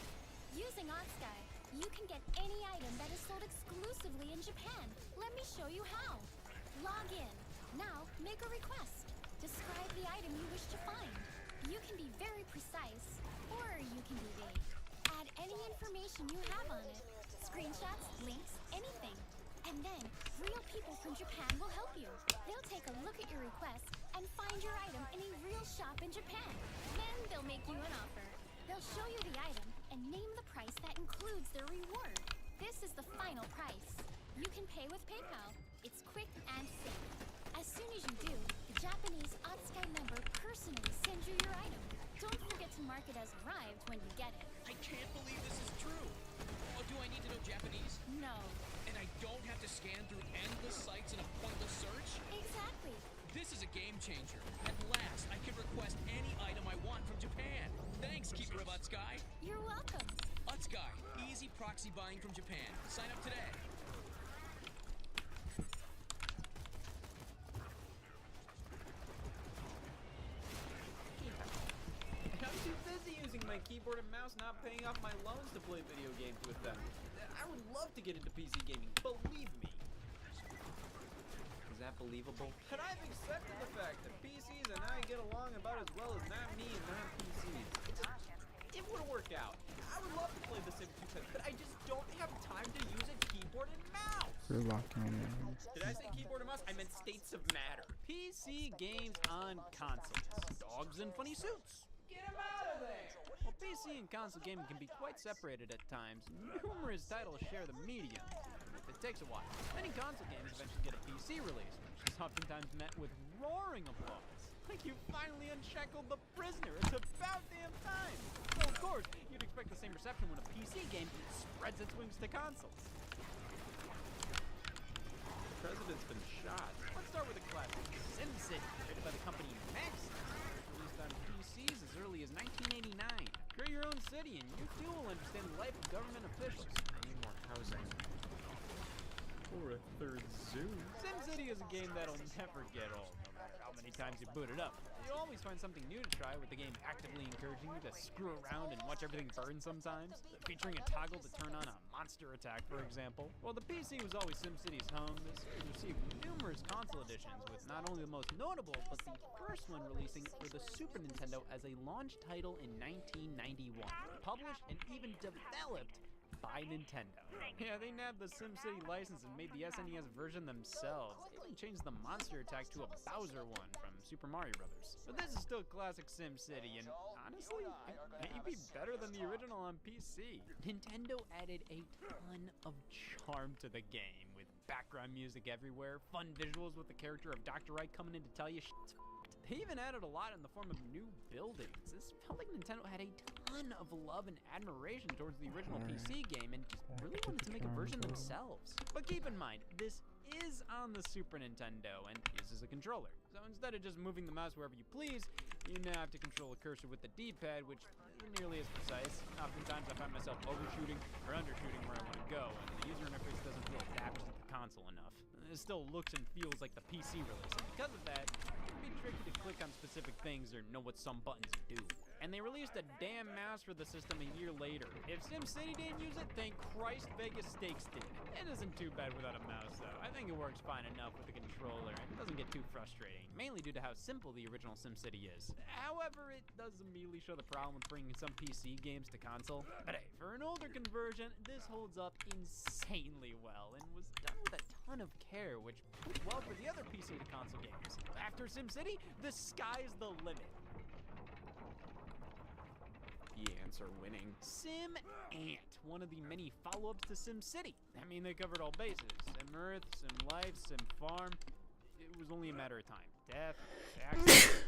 S11: using Otsky, you can get any item that is sold exclusively in Japan. Let me show you how. Log in. Now, make a request. Describe the item you wish to find. You can be very precise, or you can be vague. Add any information you have on it. Screenshots, links, anything. And then, real people from Japan will help you. They'll take a look at your request and find your item in a real shop in Japan. Then they'll make you an offer. They'll show you the item and name the price that includes their reward. This is the final price. You can pay with PayPal. It's quick and safe. As soon as you do, the Japanese Otsky member personally sends you your item. Don't forget to mark it as arrived when you get it.
S10: I can't believe this is true. Oh, do I need to know Japanese?
S11: No.
S10: And I don't have to scan through endless sites in a pointless search?
S11: Exactly.
S10: This is a game changer. At last, I can request any item I want from Japan. Thanks, Keeper of Utsky.
S11: You're welcome.
S10: Utsky, easy proxy buying from Japan. Sign up today.
S2: I'm too busy using my keyboard and mouse, not paying off my loans to play video games with them. I would love to get into PC gaming, believe me. Is that believable? And I've accepted the fact that PCs and I get along about as well as not me and not PCs. It would work out. I would love to play The Sims 2, but I just don't have time to use a keyboard and mouse.
S1: We're locking in.
S2: Did I say keyboard and mouse? I meant states of matter.
S3: PC games on consoles. Dogs in funny suits.
S2: Get him out of there!
S3: While PC and console gaming can be quite separated at times, numerous titles share the medium. It takes a while. Many console games eventually get a PC release, which is oftentimes met with roaring applause. Like you finally unshackled the prisoner. It's about damn time. So of course, you'd expect the same reception when a PC game spreads its wings to consoles.
S2: The president's been shot.
S3: Let's start with a classic, SimCity, created by the company Maxis. Released on PCs as early as 1989. Create your own city and you too will understand the life of government officials.
S2: I need more housing. Or a third zoo.
S3: SimCity is a game that'll never get old, no matter how many times you boot it up. You'll always find something new to try, with the game actively encouraging you to screw around and watch everything burn sometimes, featuring a toggle to turn on a monster attack, for example. While the PC was always SimCity's home, this game received numerous console editions, with not only the most notable, but the first one releasing for the Super Nintendo as a launch title in 1991, published and even developed by Nintendo. Yeah, they nabbed the SimCity license and made the SNES version themselves. They even changed the monster attack to a Bowser one from Super Mario Brothers. But this is still classic SimCity, and honestly, it may be better than the original on PC. Nintendo added a ton of charm to the game, with background music everywhere, fun visuals with the character of Dr. Wright coming in to tell you shit's They even added a lot in the form of new buildings. This felt like Nintendo had a ton of love and admiration towards the original PC game and just really wanted to make a version themselves. But keep in mind, this is on the Super Nintendo and uses a controller. So instead of just moving the mouse wherever you please, you now have to control a cursor with the D-pad, which isn't nearly as precise. Oftentimes I find myself overshooting or undershooting where I want to go, and the user interface doesn't feel adapted to the console enough. It still looks and feels like the PC release, and because of that, it can be tricky to click on specific things or know what some buttons do. And they released a damn mouse for the system a year later. If SimCity didn't use it, thank Christ Vegas Stakes did. It isn't too bad without a mouse, though. I think it works fine enough with the controller, and it doesn't get too frustrating, mainly due to how simple the original SimCity is. However, it does immediately show the problem with bringing some PC games to console. But hey, for an older conversion, this holds up insanely well, and was done with a ton of care, which bodes well for the other PC to console games. After SimCity, the sky's the limit.
S2: The ants are winning.
S3: Sim Ant, one of the many follow-ups to SimCity. I mean, they covered all bases. Sim Earth, Sim Life, Sim Farm. It was only a matter of time. Death, accident,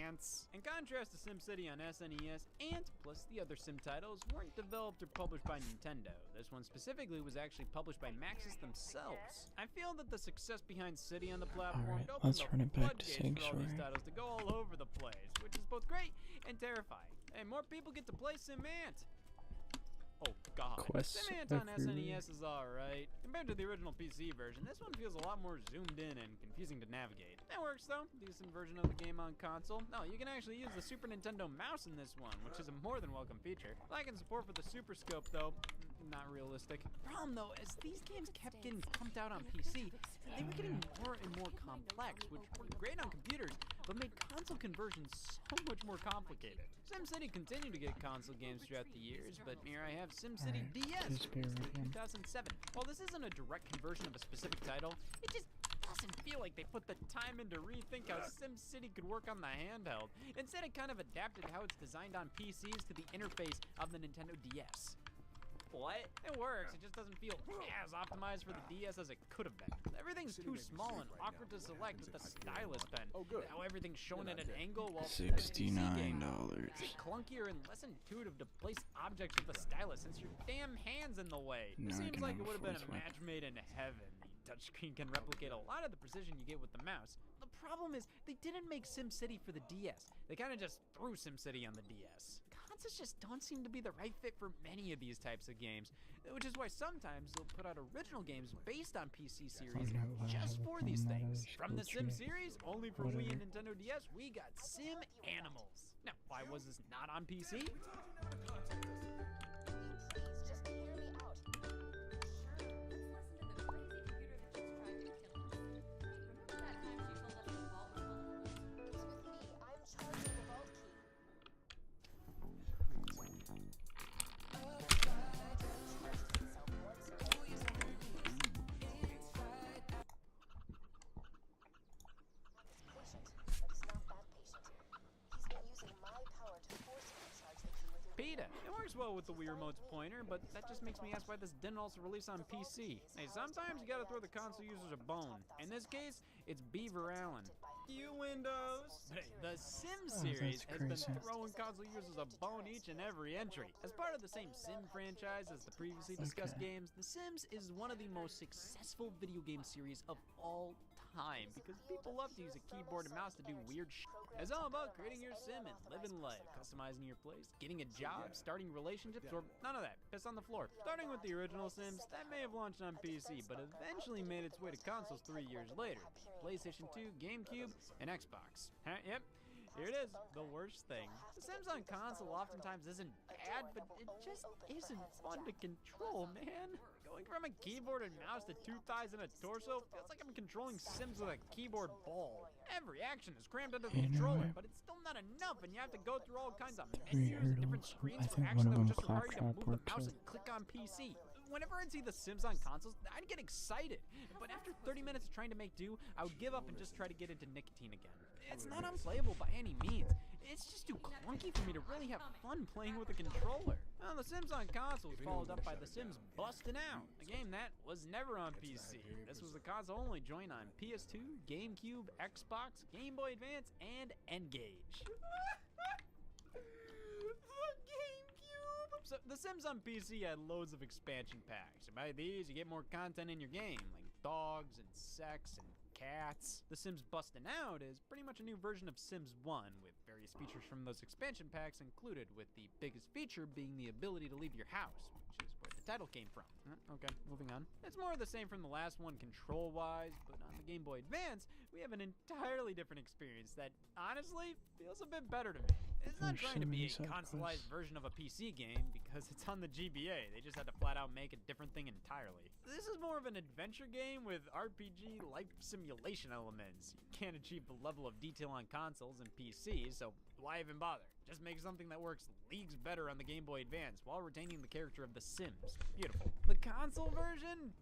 S3: ants. In contrast to SimCity on SNES, Ant, plus the other Sim titles, weren't developed or published by Nintendo. This one specifically was actually published by Maxis themselves. I feel that the success behind City on the platform
S1: Alright,
S3: opened
S1: let's
S3: the
S1: run it back to
S3: floodgates for all these
S1: Sanctuary.
S3: titles to go all over the place, which is both great and terrifying. Hey, more people get to play Sim Ant. Oh god.
S1: Quests
S3: Sim Ant on
S1: everywhere.
S3: SNES is alright. Compared to the original PC version, this one feels a lot more zoomed in and confusing to navigate. That works though. Decent version of the game on console. No, you can actually use the Super Nintendo mouse in this one, which is a more than welcome feature. Lacking support for the Super Scope though, not realistic. Problem though, as these games kept getting pumped out on PC, they were getting more and more complex, which were great on computers, but made console conversions so much more complicated. SimCity continued to get console games throughout the years, but here I have SimCity DS, released in 2007. While this isn't a direct conversion of a specific title, it just doesn't feel like they put the time in to rethink how SimCity could work on the handheld. Instead, it kind of adapted how it's designed on PCs to the interface of the Nintendo DS. What? It works, it just doesn't feel as optimized for the DS as it could have been. Everything's too small and awkward to select with the stylus pen. How everything's shown at an angle while
S1: $69.
S3: it's clunkier and less intuitive to place objects with the stylus since your damn hand's in the way. It
S1: No, I
S3: seems
S1: can
S3: like it
S1: have
S3: would have been a
S1: full
S3: match made in heaven. The touchscreen can replicate a lot of the precision you get with the mouse. The problem is, they didn't make SimCity for the DS. They kind of just threw SimCity on the DS. Consoles just don't seem to be the right fit for many of these types of games, which is why sometimes they'll put out original games based on PC series just for these things. From the Sim series, only for Wii and Nintendo DS, we got Sim Animals. Now, why was this not on PC?
S9: Please just hear me out. He's with me. I'm charging the vault key.
S3: PETA. It works well with the Wii Remote's pointer, but that just makes me ask why this didn't also release on PC. Hey, sometimes you gotta throw the console users a bone. In this case, it's Beaver Allen. you, Windows! But hey, the Sims
S1: Oh,
S3: series
S1: that's
S3: has been
S1: crazy.
S3: throwing console users a bone each and every entry. As part of the same Sim franchise as the previously discussed
S1: Okay.
S3: games, The Sims is one of the most successful video game series of all time because people love to use a keyboard and mouse to do weird shit. It's all about creating your sim and living life, customizing your place, getting a job, starting relationships, or none of that. Piss on the floor. Starting with the original Sims, that may have launched on PC, but eventually made its way to consoles 3 years later. PlayStation 2, GameCube, and Xbox. Yep. Here it is, the worst thing. The Sims on console oftentimes isn't bad, but it just isn't fun to control, man. Going from a keyboard and mouse to two thighs and a torso feels like I'm controlling Sims with a keyboard ball. Every action is crammed into the
S1: You know
S3: controller,
S1: what?
S3: but it's still not enough, and you have to go through all kinds of
S1: Three
S3: menus and different
S1: hurdles.
S3: screens
S1: I
S3: for
S1: think
S3: action
S1: one
S3: that
S1: of
S3: would
S1: them
S3: just require you to
S1: claptrap
S3: move the
S1: works
S3: mouse
S1: with.
S3: and click on PC. Whenever I'd see The Sims on consoles, I'd get excited. But after 30 minutes of trying to make do, I would give up and just try to get into nicotine again. It's not unplayable by any means. It's just too clunky for me to really have fun playing with a controller. Well, The Sims on console was followed up by The Sims Bustin' Out, a game that was never on PC. This was a console-only joint on PS2, GameCube, Xbox, Game Boy Advance, and N-Gage. The GameCube! So, The Sims on PC had loads of expansion packs, and by these, you get more content in your game, like dogs and sex and cats. The Sims Bustin' Out is pretty much a new version of Sims 1, with various features from those expansion packs included, with the biggest feature being the ability to leave your house, which is where the title came from. Okay, moving on. It's more of the same from the last one control-wise, but on the Game Boy Advance, we have an entirely different experience that, honestly, feels a bit better to me. It's not
S1: There's
S3: trying
S1: so
S3: to be
S1: many
S3: a
S1: side
S3: consoleized
S1: quests.
S3: version of a PC game because it's on the GBA. They just had to flat out make a different thing entirely. This is more of an adventure game with RPG life simulation elements. You can't achieve the level of detail on consoles and PCs, so why even bother? Just make something that works leagues better on the Game Boy Advance while retaining the character of The Sims. Beautiful. The console version?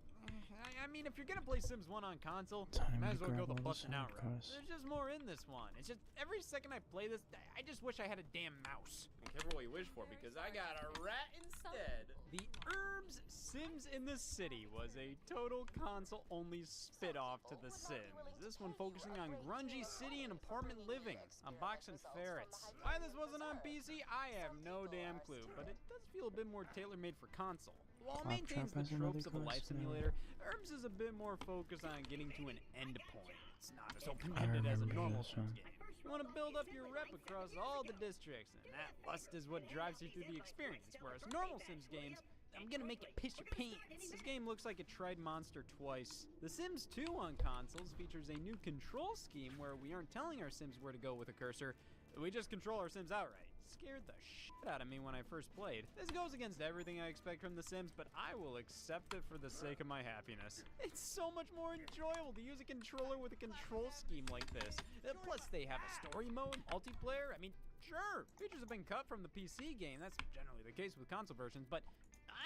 S3: I mean, if you're gonna play Sims 1 on console, you
S1: Time
S3: might
S1: to
S3: as well go
S1: grab
S3: the
S1: all the
S3: bustin' out
S1: side
S3: route.
S1: quests.
S3: There's just more in this one. It's just every second I play this, I just wish I had a damn mouse. Be careful what you wish for, because I got a rat instead. The Herbs Sims in the City was a total console-only spit-off to The Sims. This one focusing on grungy city and apartment living, on boxing ferrets. Why this wasn't on PC, I have no damn clue, but it does feel a bit more tailor-made for console. While it maintains the
S1: Claptrap has another
S3: tropes of a life
S1: quest now.
S3: simulator, Herbs is a bit more focused on getting to an end point. It's not as
S1: I
S3: open-ended as a
S1: remember
S3: normal
S1: this
S3: Sims
S1: one.
S3: game. You want to build up your rep across all the districts, and that lust is what drives you through the experience, whereas normal Sims games, I'm gonna make it piss your pants. This game looks like it tried Monster twice. The Sims 2 on consoles features a new control scheme where we aren't telling our Sims where to go with a cursor, we just control our Sims outright. Scared the shit out of me when I first played. This goes against everything I expect from The Sims, but I will accept it for the sake of my happiness. It's so much more enjoyable to use a controller with a control scheme like this. Plus, they have a story mode, multiplayer. I mean, sure, features have been cut from the PC game. That's generally the case with console versions, but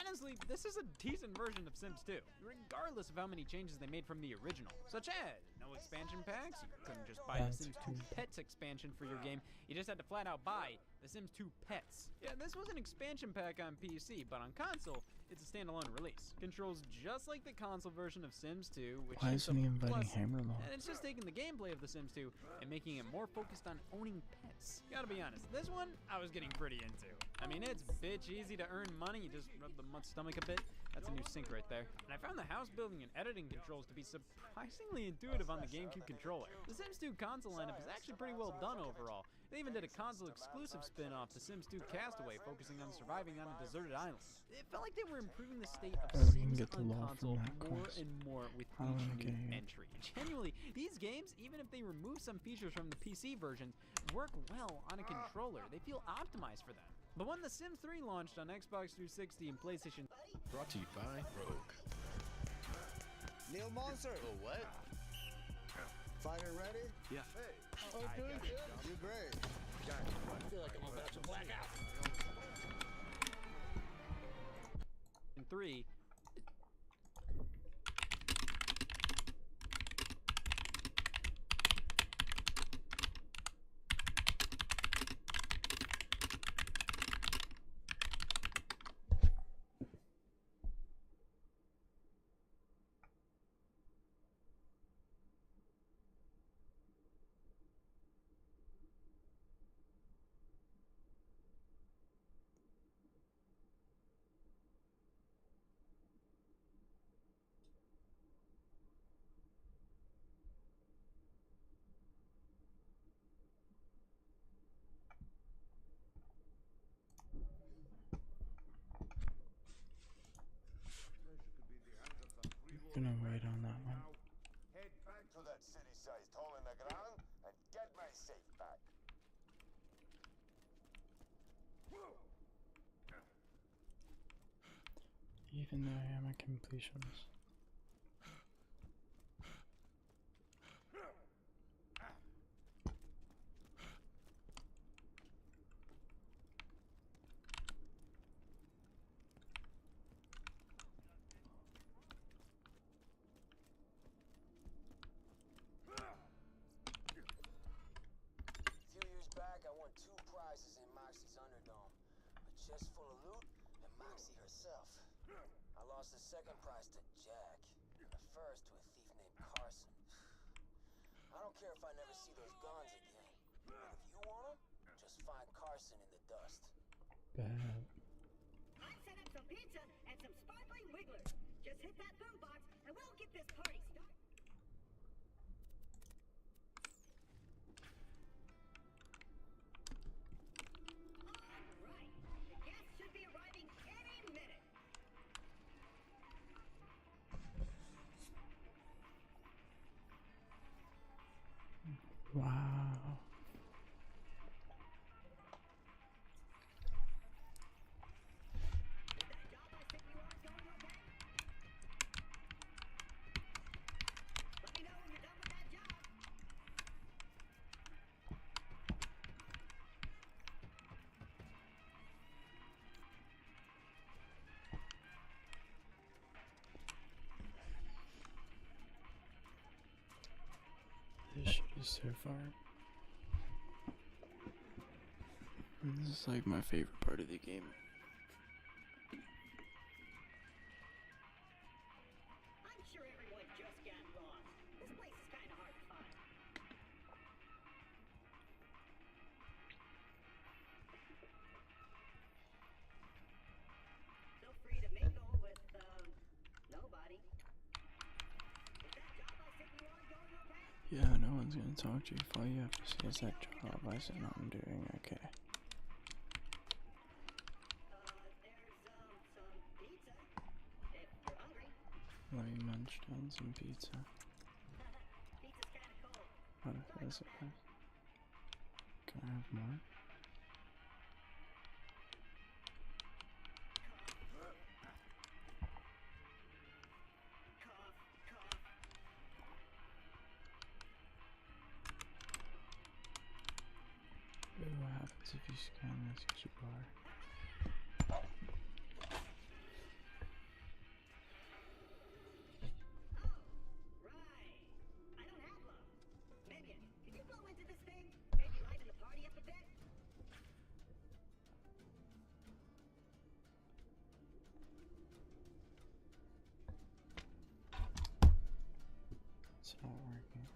S3: honestly, this is a decent version of Sims 2, regardless of how many changes they made from the original, such as no expansion packs. You couldn't just buy the Sims 2 Pets expansion for your game. You just had to flat out buy the Sims 2 Pets. Yeah, this was an expansion pack on PC, but on console, it's a standalone release. Controls just like the console version of Sims 2, which
S1: Why
S3: is
S1: isn't he inviting
S3: plus,
S1: Hammerlock?
S3: and it's just taking the gameplay of The Sims 2 and making it more focused on owning pets. Gotta be honest, this one I was getting pretty into. I mean, it's bitch easy to earn money. You just rub the mutt's stomach a bit. That's a new sync right there. And I found the house building and editing controls to be surprisingly intuitive on the GameCube controller. The Sims 2 console lineup is actually pretty well done overall. They even did a console-exclusive spin-off, The Sims 2 Castaway, focusing on surviving on a deserted island. It felt like they were improving the state of
S1: Oh, we can
S3: Sims
S1: get the
S3: on
S1: law
S3: console
S1: from that
S3: more
S1: quest.
S3: and more with
S1: I don't wanna
S3: each
S1: get
S3: new
S1: here.
S3: entry. Genuinely, these games, even if they remove some features from the PC versions, work well on a controller. They feel optimized for them. But when The Sims 3 launched on Xbox 360 and PlayStation,
S7: Brought to you by Rogue.
S12: Neil Monster.
S7: Oh, what?
S12: Fighter ready?
S7: Yeah.
S12: Hey. Oh, good. You're great.
S7: I feel like I'm about to black out.
S3: in 3,
S1: gonna wait on that one.
S13: Head back to that city-sized hole in the ground and get my safe back.
S1: Even though I am a completionist.
S14: Back, I won 2 prizes in Moxie's Underdome. A chest full of loot and Moxie herself. I lost the second prize to Jack, and the first to a thief named Carson. I don't care if I never see those guns again, but if you want them, just find Carson in the dust.
S1: Bad.
S15: I set up some pizza and some sparkling wigglers. Just hit that boombox and we'll get this party started.
S1: Wow. This shit is so far. This is like my favorite part of the game.
S15: I'm sure everyone just got lost. This place is kind of hard to find. Feel free to mingle with, nobody. Is that job I sent you on going okay?
S1: Yeah, no one's gonna talk to you if all you have to say is that job I said I'm doing okay. Let me munch down some pizza. What is it? Can I have more? Ooh, what happens if you scan this QR? It's not working.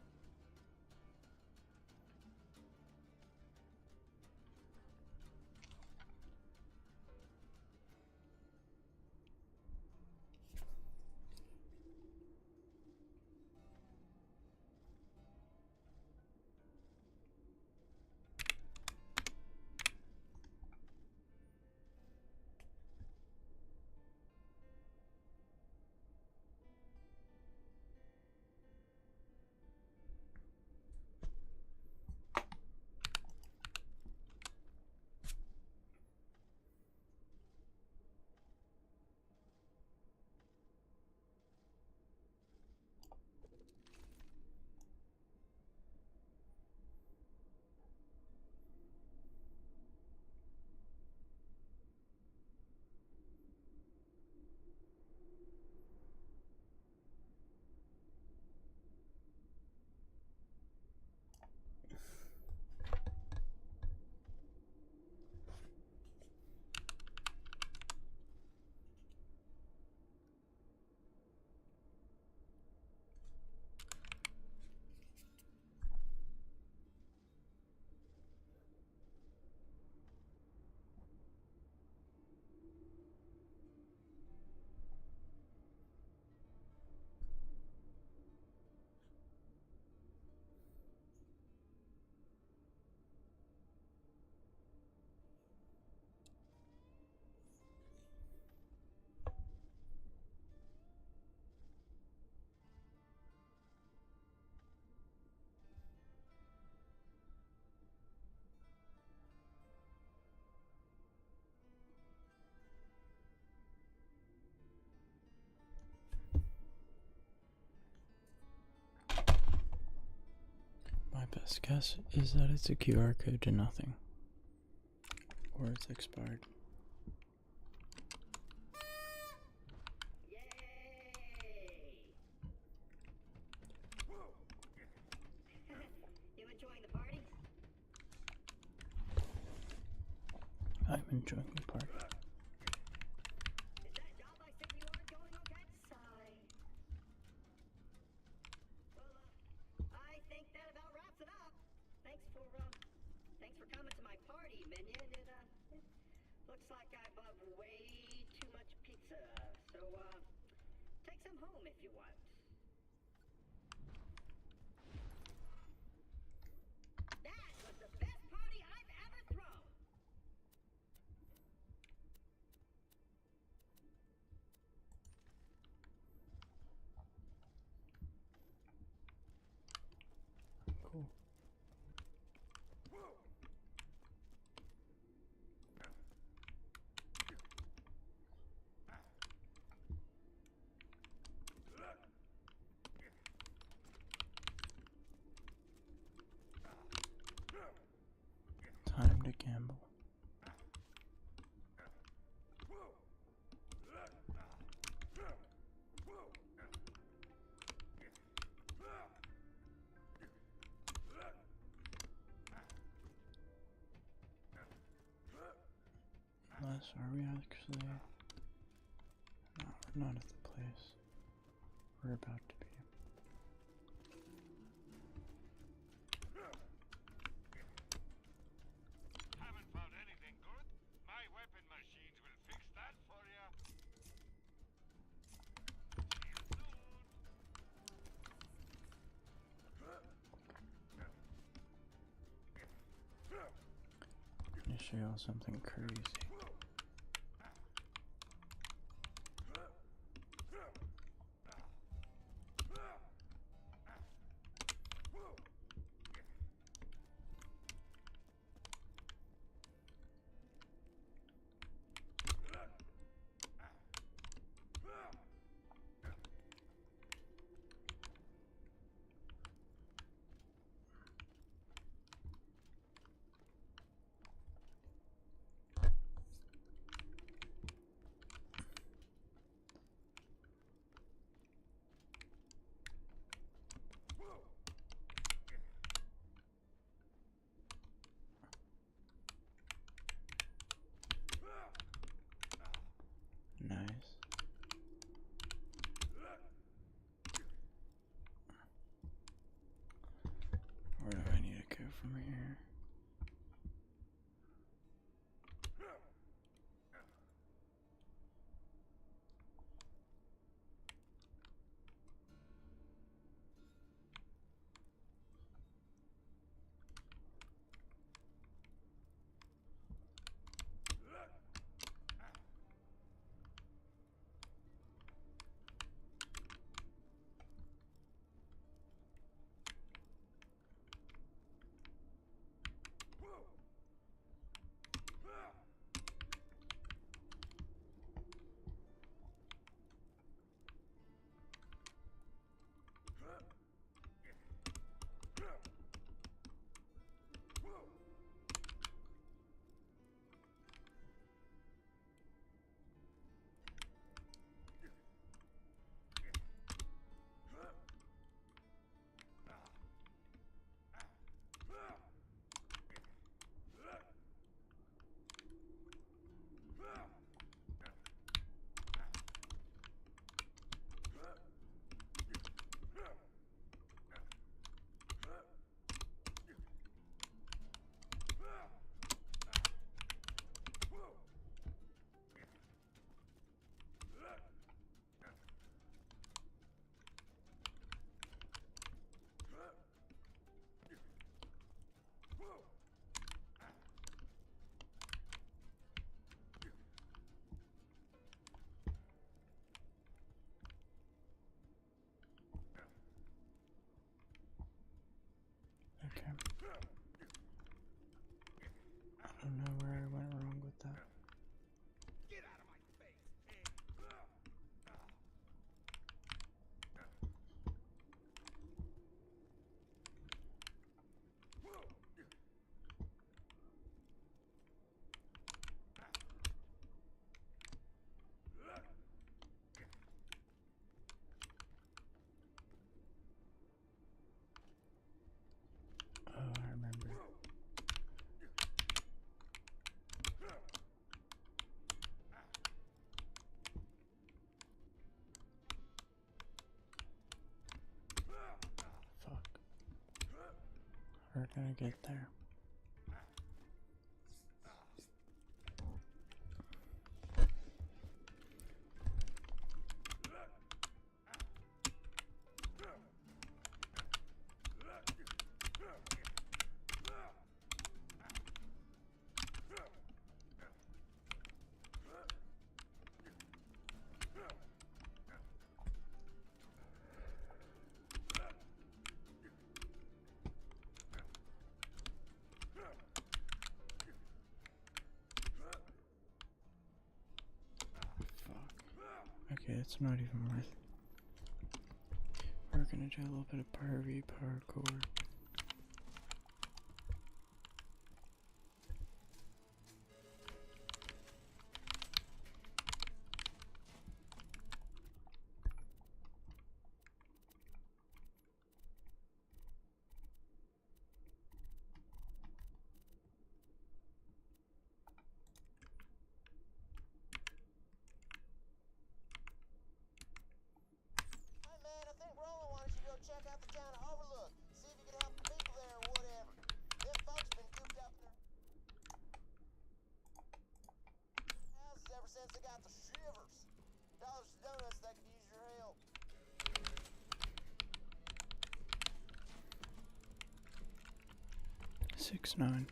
S1: Best guess is that it's a QR code to nothing. Or it's expired.
S15: You enjoying the party?
S1: I'm enjoying the party.
S15: Is that job I said you are going okay? Sigh. Well, I think that about wraps it up. Thanks for coming to my party, minion. It looks like I bought way too much pizza. So, take some home if you want. That was the best party I've ever thrown.
S1: Cool. Time to gamble. Unless, are we actually? No, we're not at the place we're about to be.
S13: Haven't found anything good? My weapon machines will fix that for you.
S1: Let me show y'all something crazy. gonna get there. Okay, it's not even worth it. We're gonna do a little bit of parkour.
S14: Check out the town of Overlook. See if you can help the people there or whatever. Them folks been cooped up in their houses ever since they got the shivers. Dollars to donuts, they could use your help.
S1: Six, 9.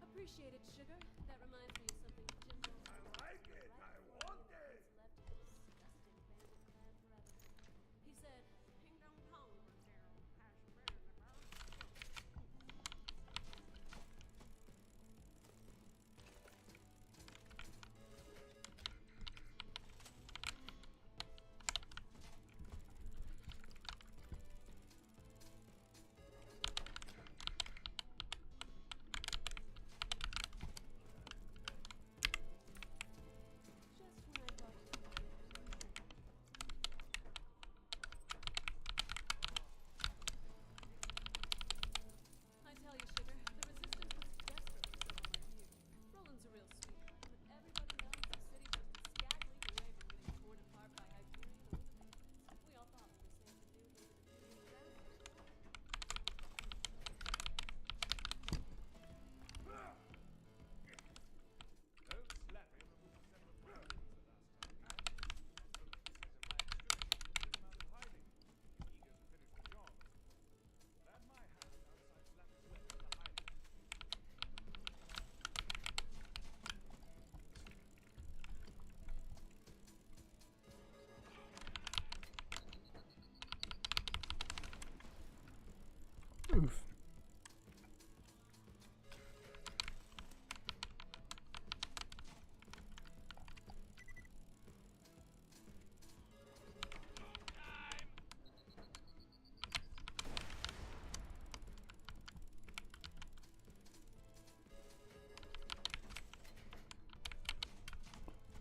S16: Appreciate it, sugar. That reminds me of something Jim Jones.
S13: I like it. I want it.
S16: He said, "Ping dong pong, Daryl has been about."
S1: Oof.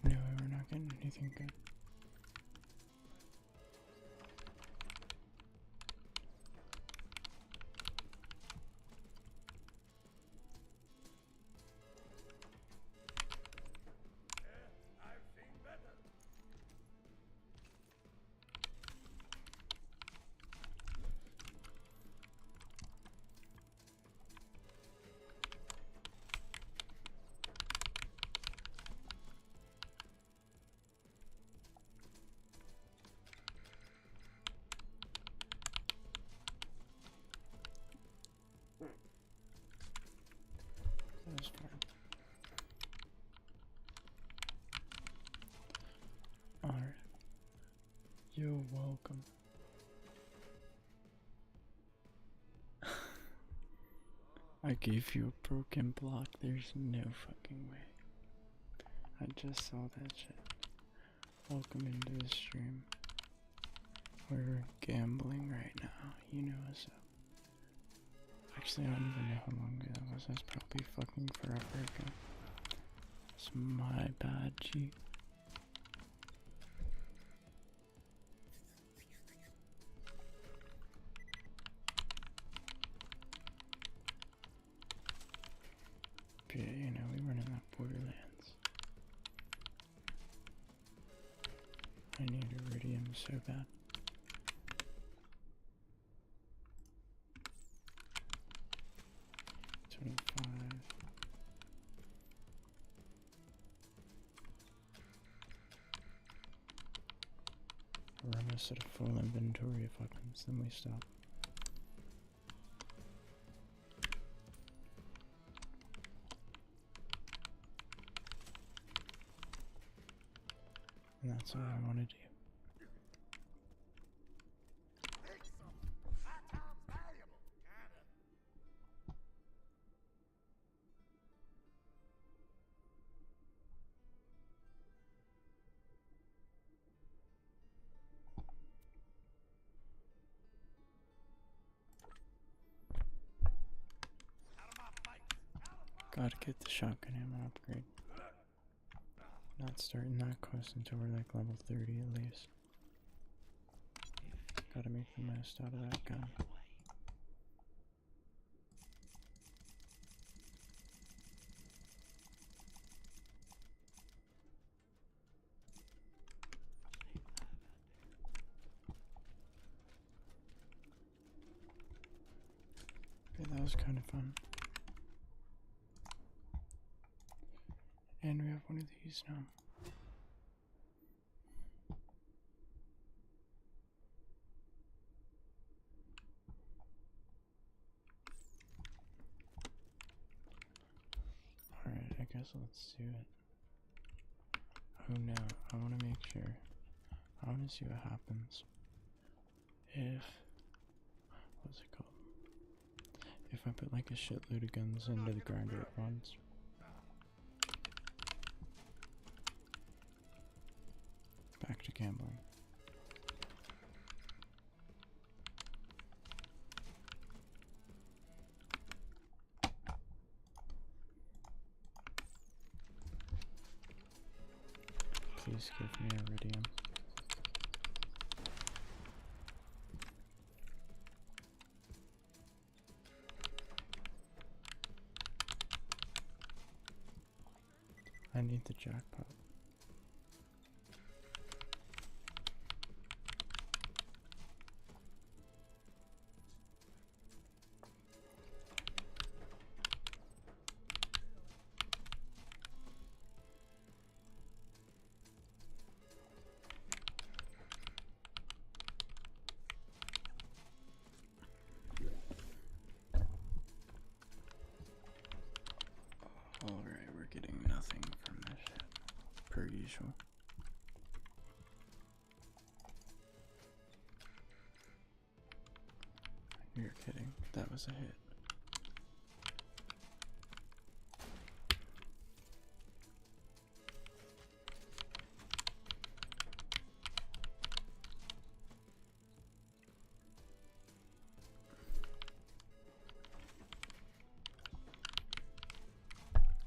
S1: No, we're not getting anything good. That's fine. Alright. You're welcome. I gave you a broken block. There's no fucking way. I just saw that shit. Welcome into the stream. We're gambling right now. You know what's up. Actually, I don't even know how long ago that was. That's probably fucking forever ago. It's my bad, G. But yeah, you know, we running that Borderlands. I need iridium so bad. We're almost at a full inventory of weapons, then we stop. And that's all I want to do. Gotta get the shotgun ammo upgrade. Not starting that quest until we're like level 30 at least. Gotta make the most out of that gun. Okay, that was kind of fun. And we have one of these now. Alright, I guess let's do it. Oh no, I want to make sure. I want to see what happens if... what's it called? If I put like a shitload of guns into the grinder at once. Back to gambling. Please give me iridium. I need the jackpot. Alright, we're getting nothing from this shit, per usual. You're kidding, that was a hit.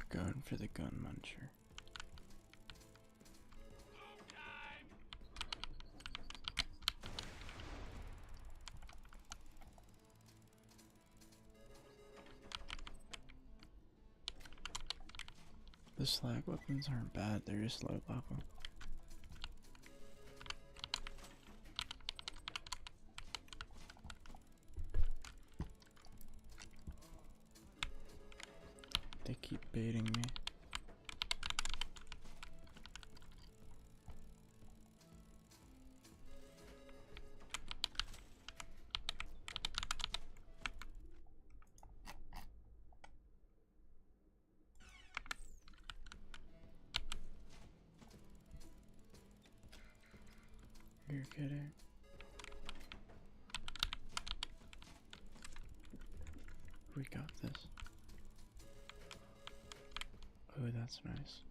S1: Going for the gun muncher. The slag weapons aren't bad, they're just low level. They keep baiting me. You're kidding. We got this. Oh, that's nice.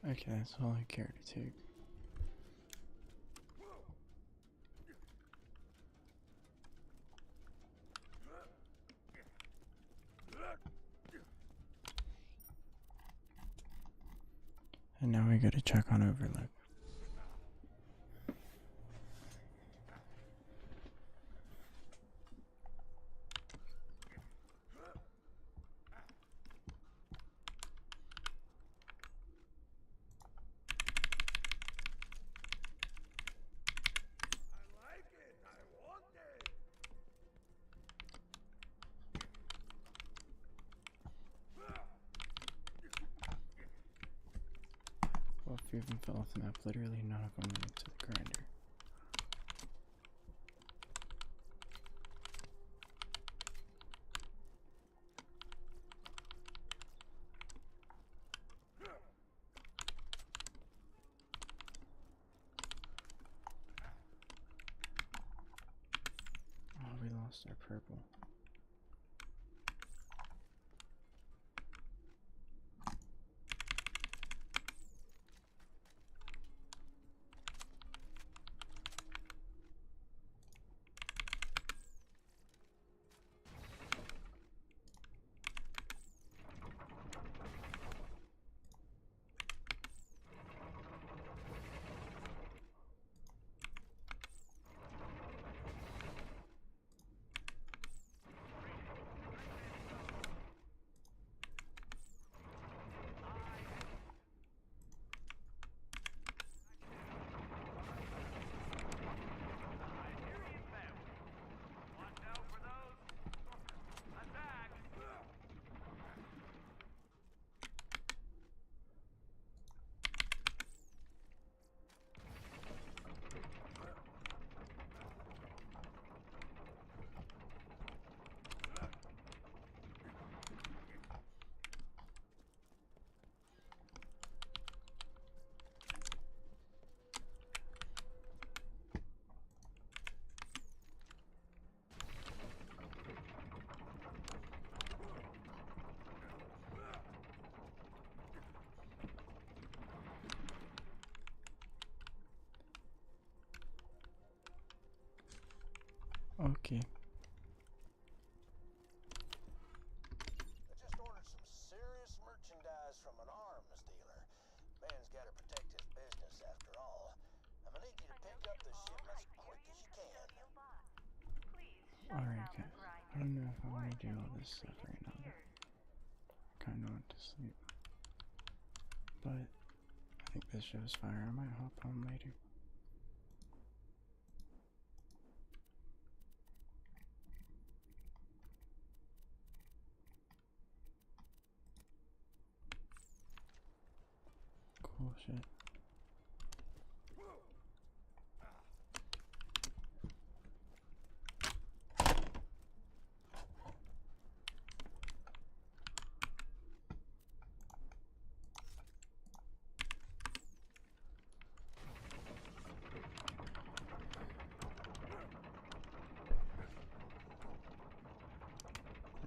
S1: Okay, that's all I care to take. And now we gotta check on Overlook. Well, a few of them fell off the map. Literally none of them went to the grinder. Oh, we lost our purple. Okay.
S14: I just ordered some serious merchandise from an arms dealer. Man's gotta protect his business after all. I'm gonna need you to pick up the shipment as quick as you can.
S1: Alright, guys. I don't know if I want to do all this stuff right now. I kind of want to sleep. But I think this show's fire. I might hop on later. Cool shit.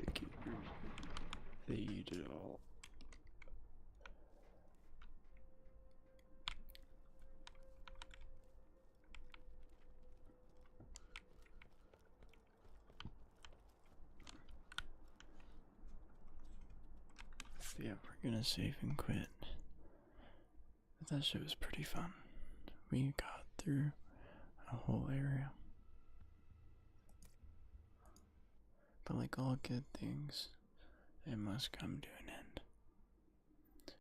S1: The keepers, they eat it all. But yeah, we're gonna save and quit. But that shit was pretty fun. We got through a whole area. But like all good things, it must come to an end.